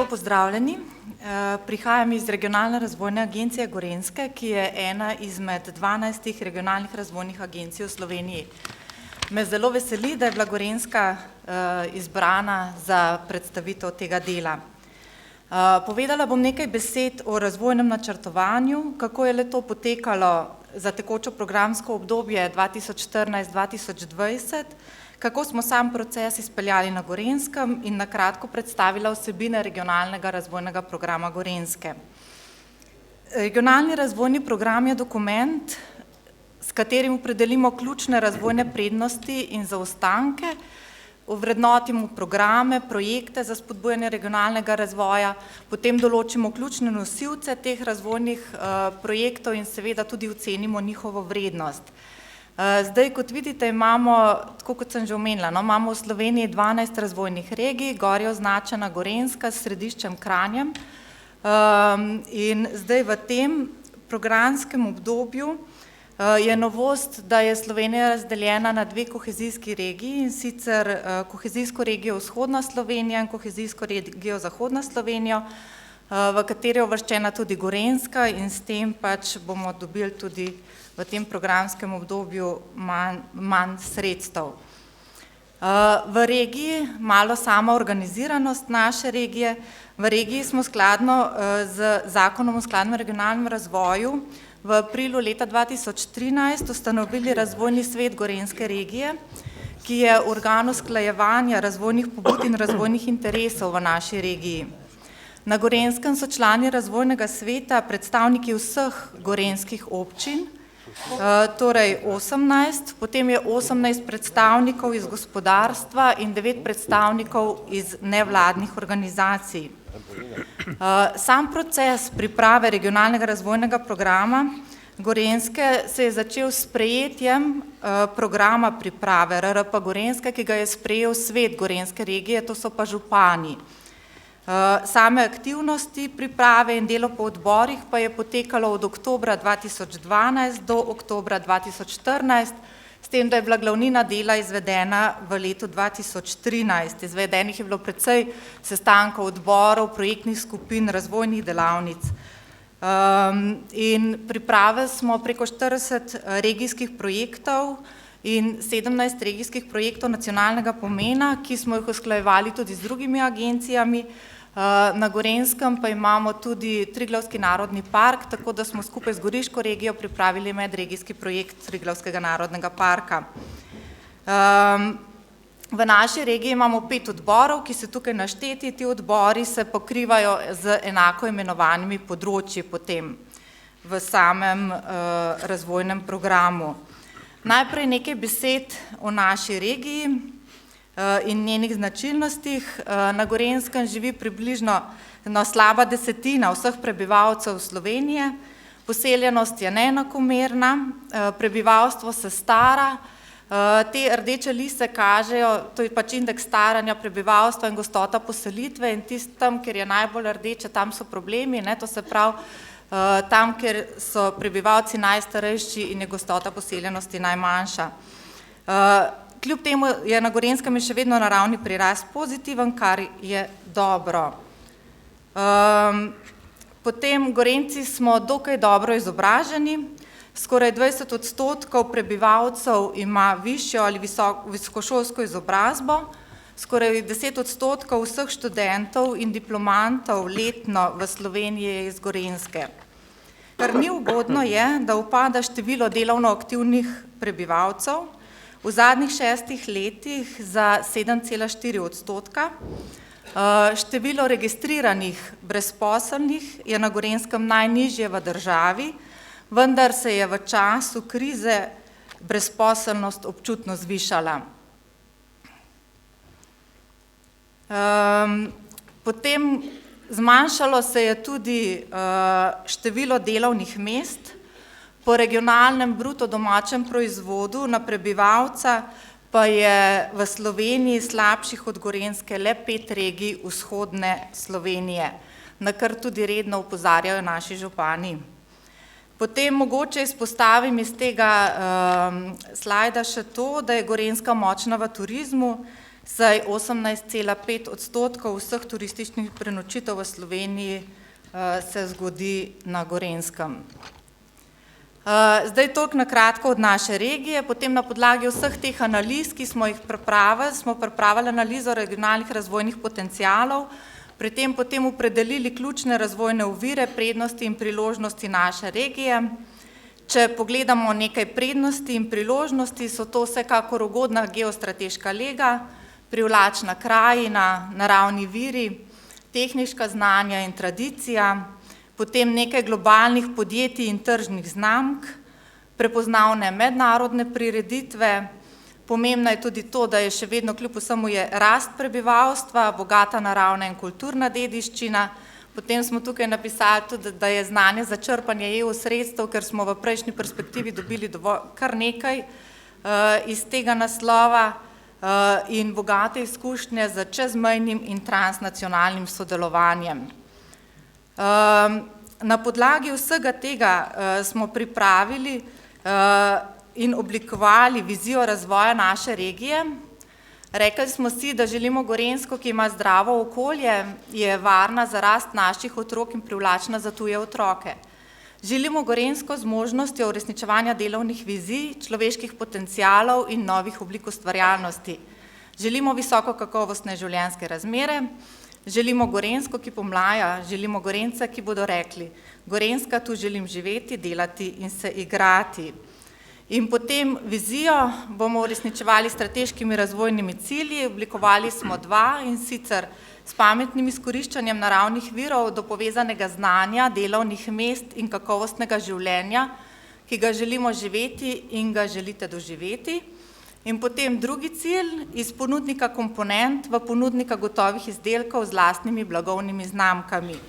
pozdravljeni. Prihajam iz Regionalne razvojne agencije Gorenjske, ki je ena izmed 12 regionalnih razvojnih agencij v Sloveniji. Me zelo veseli, da je bila Gorenjska izbrana za predstavitev tega dela. Povedala bom nekaj besed o razvojnem načrtovanju, kako je le to potekalo za tekočo programsko obdobje 2014-2020, kako smo sam proces izpeljali na Gorenjskem in na kratko predstavila vsebine regionalnega razvojnega programa Gorenjske. Regionalni razvojni program je dokument, s katerim opredelimo ključne razvojne prednosti in zaostanke, ovrednotimo programe, projekte za spodbujanje regionalnega razvoja, potem določimo ključne nosilce teh razvojnih projektov in seveda tudi ocenimo njihovo vrednost. Zdaj, kot vidite, imamo, tako kot sem že omenila, imamo v Sloveniji 12 razvojnih regij, gor je označena Gorenjska s središčem Kranjem in zdaj v tem programskem obdobju je novost, da je Slovenija razdeljena na dve kohezijski regiji, in sicer kohezijsko regijo Vzhodna Slovenija in kohezijsko regijo Zahodna Slovenija, v kateri je uvrščena tudi Gorenjska in s tem pač bomo dobili tudi v tem programskem obdobju manj sredstev. V regiji, malo sama organiziranost naše regije, v regiji smo skladno z Zakonom o skladnem regionalnem razvoju v aprilu leta 2013 ustanovili Razvojni svet Gorenjske regije, ki je organ usklajevanja razvojnih pobud in razvojnih interesov v naši regiji. Na Gorenjskem so člani razvojnega sveta predstavniki vseh gorenjskih občin, torej 18, potem je 18 predstavnikov iz gospodarstva in 9 predstavnikov iz nevladnih organizacij. Sam proces priprave regionalnega razvojnega programa Gorenjske se je začel s sprejetjem programa priprave RRP Gorenjske, ki ga je sprejel svet Gorenjske regije, to so pa župani. Same aktivnosti priprave in delo po odborih pa je potekalo od oktobra 2012 do oktobra 2014, s tem, da je bila glavnina dela izvedena v letu 2013. Izvedenih je bilo precej sestankov odborov, projektnih skupin, razvojnih delavnic. In priprave smo preko 40 regijskih projektov in 17 regijskih projektov nacionalnega pomena, ki smo jih usklajevali tudi z drugimi agencijami. Na Gorenjskem pa imamo tudi Triglavski narodni park, tako da smo skupaj z Goriško regijo pripravili medregijski projekt Triglavskega narodnega parka. V naši regiji imamo 5 odborov, ki so tukaj našteti. Ti odbori se pokrivajo z enako imenovanimi področji potem v samem razvojnem programu. Najprej nekaj besed o naši regiji in njenih značilnostih. Na Gorenjskem živi približno slaba desetina vseh prebivalcev Slovenije, poseljenost je neenakomerna, prebivalstvo se stara, te rdeče lise kažejo, to je pač indeks staranja prebivalstva in gostota poselitve in tistem, kjer je najbolj rdeče, tam so problemi, to se pravi tam, kjer so prebivalci najstarejši in je gostota poseljenosti najmanjša. Kljub temu je na Gorenjskem še vedno naravni prirast pozitiven, kar je dobro. Potem Gorenjci smo dokaj dobro izobraženi, skoraj 20% prebivalcev ima višjo ali visokošolsko izobrazbo, skoraj 10% vseh študentov in diplomantov letno v Sloveniji je iz Gorenjske. Kar ni ugodno je, da upada število delovno aktivnih prebivalcev, v zadnjih 6 letih za 7,4%. Število registriranih brezposelnih je na Gorenjskem najnižje v državi, vendar se je v času krize brezposelnost občutno zvišala. Potem zmanjšalo se je tudi število delovnih mest. Po regionalnem bruto domačem proizvodu na prebivalca pa je v Sloveniji slabših od Gorenjske le 5 regij vzhodne Slovenije, na kar tudi redno opozarjajo naši župani. Potem mogoče izpostavim iz tega slajda še to, da je Gorenjska močna v turizmu, saj 18,5% vseh turističnih prenočitev v Sloveniji se zgodi na Gorenjskem. Zdaj toliko na kratko od naše regije, potem na podlagi vseh teh analiz, ki smo jih pripravili, smo pripravili analizo regionalnih razvojnih potencialov, pri tem potem opredelili ključne razvojne ovire, prednosti in priložnosti naše regije. Če pogledamo nekaj prednosti in priložnosti, so to vsekakor ugodna geostrateška lega, privlačna krajina, naravni viri, tehniška znanja in tradicija, potem nekaj globalnih podjetij in tržnih znamk, prepoznavne mednarodne prireditve, pomembno je tudi to, da je še vedno kljub vsemu je rast prebivalstva, bogata naravna in kulturna dediščina, potem smo tukaj napisali tudi, da je znanje za črpanje EU sredstev, ker smo v prejšnji perspektivi dobili kar nekaj iz tega naslova in bogate izkušnje z čezmejnim in transnacionalnim sodelovanjem. Na podlagi vsega tega smo pripravili in oblikovali vizijo razvoja naše regije. Rekli smo si, da želimo Gorenjsko, ki ima zdravo okolje, je varna za rast naših otrok in privlačna za tuje otroke. Želimo Gorenjsko z možnostjo uresničevanja delovnih vizij, človeških potencialov in novih oblik ustvarjalnosti. Želimo visoko kakovostne življenjske razmere, želimo Gorenjsko, ki pomlaja, želimo Gorenjce, ki bodo rekli: Gorenjska, tu želim živeti, delati in se igrati. In potem vizijo bomo uresničevali strateškimi razvojnimi cilji, oblikovali smo dva, in sicer s pametnim izkoriščanjem naravnih virov do povezanega znanja, delovnih mest in kakovostnega življenja, ki ga želimo živeti in ga želite doživeti. In potem drugi cilj, iz ponudnika komponent v ponudnika gotovih izdelkov z lastnimi blagovnimi znamkami.